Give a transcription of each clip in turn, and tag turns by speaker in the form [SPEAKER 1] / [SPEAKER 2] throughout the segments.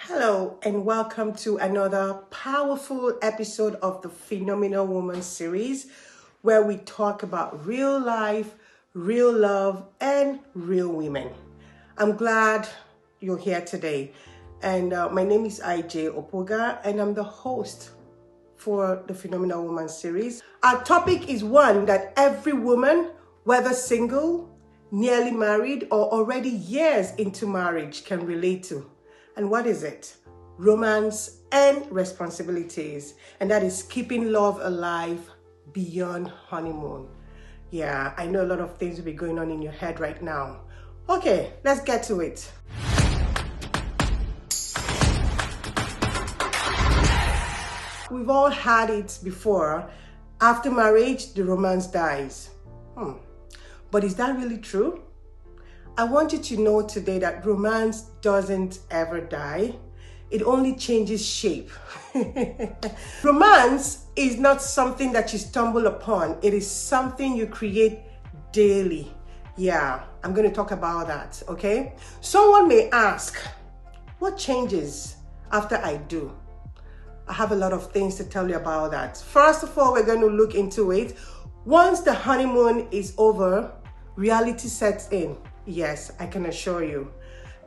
[SPEAKER 1] Hello and welcome to another powerful episode of the Phenomenal Woman series where we talk about real life, real love, and real women. I'm glad you're here today. And my name is Opogah and I'm the host for the Phenomenal Woman series. Our topic is one that every woman, whether single, nearly married, or already years into marriage can relate to. And what is it? Romance and responsibilities. And that is keeping love alive beyond honeymoon. Yeah, I know a lot of things will be going on in your head right now. Okay, let's get to it. We've all had it before. After marriage, the romance dies. But is that really true? I want you to know today that romance doesn't ever die. It only changes shape. Romance is not something that you stumble upon. It is something you create daily. Yeah, I'm going to talk about that, okay? Someone may ask, what changes after I do? I have a lot of things to tell you about that. First of all, we're going to look into it. Once the honeymoon is over, reality sets in. Yes, I can assure you.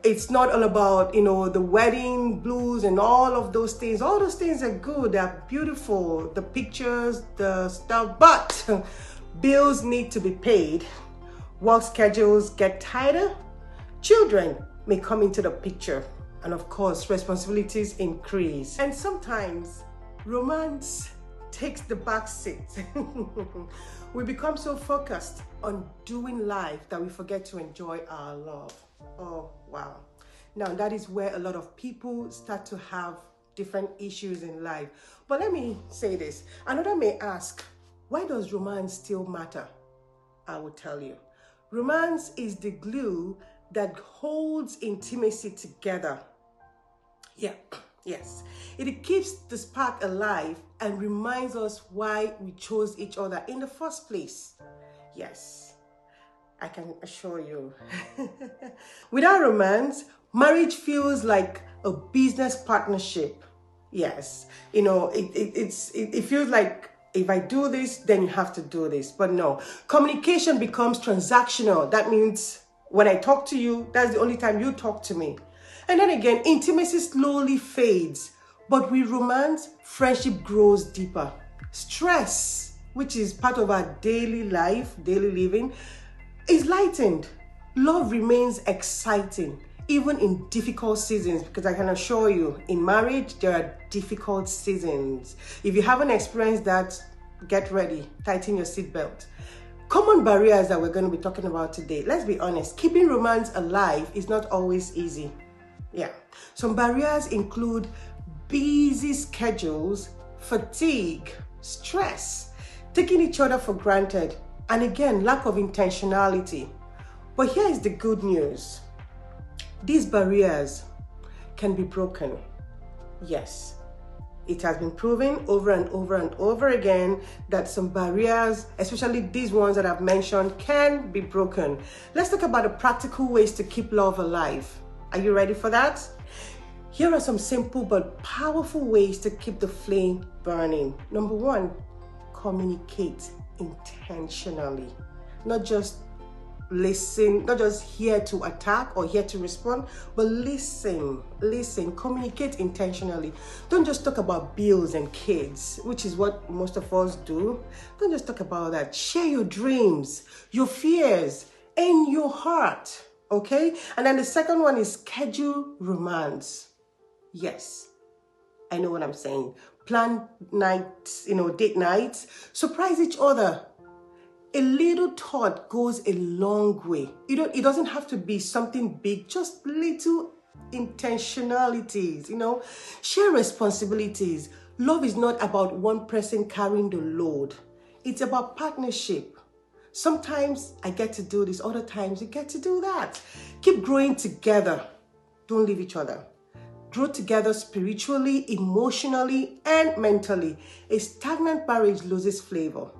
[SPEAKER 1] It's not all about, the wedding blues and all of those things. All those things are good. They're beautiful. The pictures, the stuff. But bills need to be paid. Work schedules get tighter. Children may come into the picture. And of course, responsibilities increase. And sometimes romance takes the back seat. We become so focused on doing life that we forget to enjoy our love. Oh, wow. Now, that is where a lot of people start to have different issues in life. But let me say this. Another may ask, why does romance still matter? I will tell you. Romance is the glue that holds intimacy together. Yeah. Yes, it keeps the spark alive and reminds us why we chose each other in the first place. Yes, I can assure you. Without romance, marriage feels like a business partnership. Yes, it feels like if I do this, then you have to do this. But no, communication becomes transactional. That means when I talk to you, that's the only time you talk to me. And then again, intimacy slowly fades, but with romance, friendship grows deeper. Stress, which is part of our daily life, daily living, is lightened. Love remains exciting, even in difficult seasons, because I can assure you, in marriage, there are difficult seasons. If you haven't experienced that, get ready, tighten your seatbelt. Common barriers that we're going to be talking about today. Let's be honest, keeping romance alive is not always easy. Yeah, some barriers include busy schedules, fatigue, stress, taking each other for granted, and again, lack of intentionality. But here is the good news. These barriers can be broken. Yes, it has been proven over and over and over again that some barriers, especially these ones that I've mentioned, can be broken. Let's talk about the practical ways to keep love alive. Are you ready for that? Here are some simple but powerful ways to keep the flame burning. Number one, communicate intentionally. Not just listen, not just here to attack or here to respond, but listen, communicate intentionally. Don't just talk about bills and kids, which is what most of us do. Don't just talk about that. Share your dreams, your fears, and your heart. Okay? And then the second one is schedule romance. Yes, I know what I'm saying. Plan nights, date nights. Surprise each other. A little thought goes a long way. It doesn't have to be something big, just little intentionalities, Share responsibilities. Love is not about one person carrying the load. It's about partnership. Sometimes I get to do this, other times you get to do that. Keep growing together. Don't leave each other. Grow together spiritually, emotionally, and mentally. A stagnant marriage loses flavor.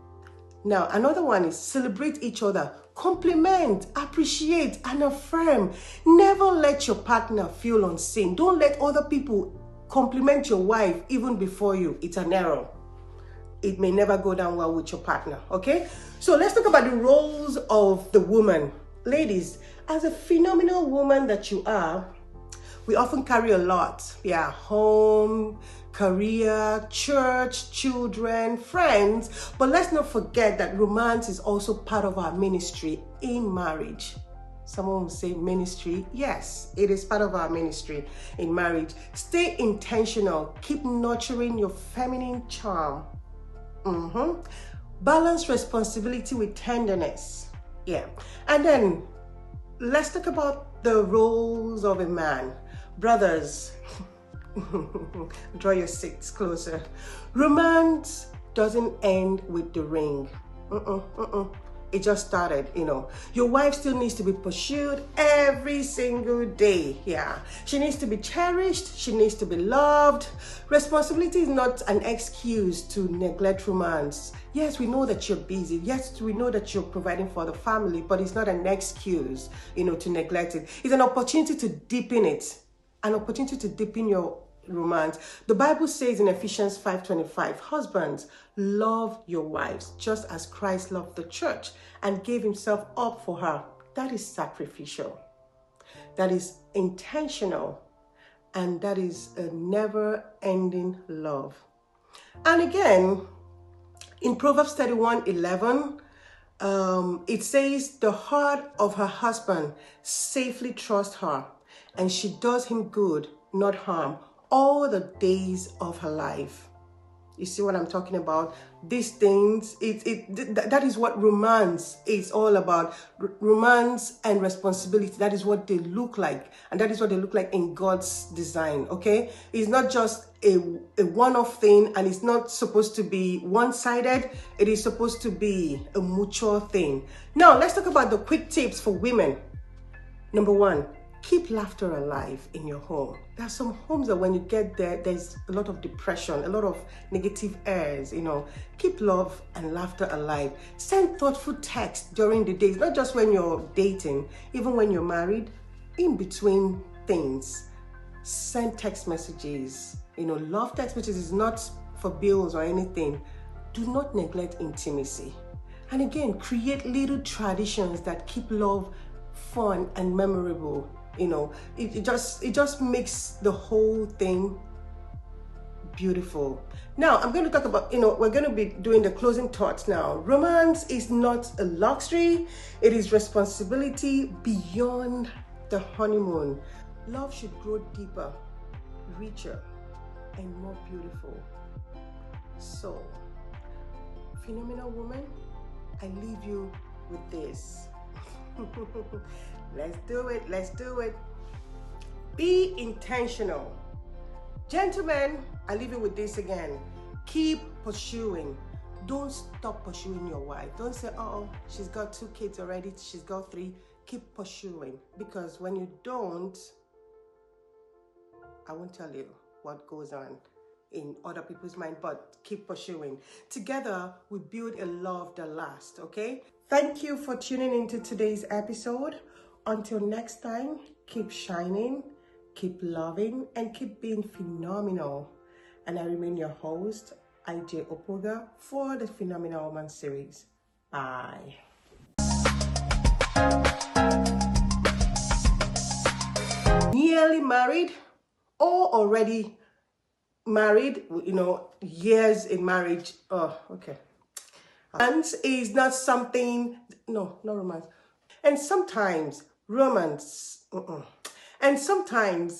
[SPEAKER 1] Now, another one is celebrate each other Compliment, appreciate, and affirm. Never let your partner feel unseen. Don't let other people compliment your wife even before you. It's an error. It may never go down well with your partner, okay? So let's talk about the roles of the woman. Ladies, as a phenomenal woman that you are, we often carry a lot. Yeah, home, career, church, children, friends. But let's not forget that romance is also part of our ministry in marriage. Someone will say ministry. Yes, it is part of our ministry in marriage. Stay intentional. Keep nurturing your feminine charm. Balance responsibility with tenderness. Yeah. And then let's talk about the roles of a man. Brothers, draw your seats closer. Romance doesn't end with the ring. It just started, you know. Your wife still needs to be pursued every single day. Yeah. She needs to be cherished. She needs to be loved. Responsibility is not an excuse to neglect romance. Yes, we know that you're busy. Yes, we know that you're providing for the family, but it's not an excuse, you know, to neglect it. It's an opportunity to deepen it. An opportunity to deepen your romance. The Bible says in Ephesians 5:25, husbands, love your wives just as Christ loved the church and gave himself up for her. That is sacrificial. That is intentional. And that is a never-ending love. And again, in Proverbs 31:11, it says, the heart of her husband safely trusts her, and she does him good, not harm, all the days of her life. You see what I'm talking about? These things, that is what romance is all about. Romance and responsibility, that is what they look like. And that is what they look like in God's design, okay? It's not just a one-off thing, and it's not supposed to be one-sided. It is supposed to be a mutual thing. Now, let's talk about the quick tips for women. Number one, keep laughter alive in your home. There are some homes that when you get there, there's a lot of depression, a lot of negative airs, you know. Keep love and laughter alive. Send thoughtful texts during the days, not just when you're dating, even when you're married, in between things. Send text messages. You know, love text messages is not for bills or anything. Do not neglect intimacy. And again, create little traditions that keep love fun and memorable. You know, it just makes the whole thing beautiful. Now, I'm going to talk about, you know, we're going to be doing the closing thoughts now. Romance is not a luxury. It is responsibility beyond the honeymoon. Love should grow deeper, richer, and more beautiful. So, phenomenal woman, I leave you with this. Let's do it. Let's do it. Be intentional. Gentlemen, I leave you with this again. Keep pursuing. Don't stop pursuing your wife. Don't say, oh, she's got 2 kids already. She's got 3. Keep pursuing. Because when you don't, I won't tell you what goes on in other people's mind, but keep pursuing. Together, we build a love that lasts, okay? Thank you for tuning into today's episode. Until next time, keep shining, keep loving, and keep being phenomenal. And I remain your host, IJ Opogah, for the Phenomenal Woman series. Bye. Nearly married or already married, you know, years in marriage. Oh, okay. Romance is not something, no, not romance. And sometimes romance, and sometimes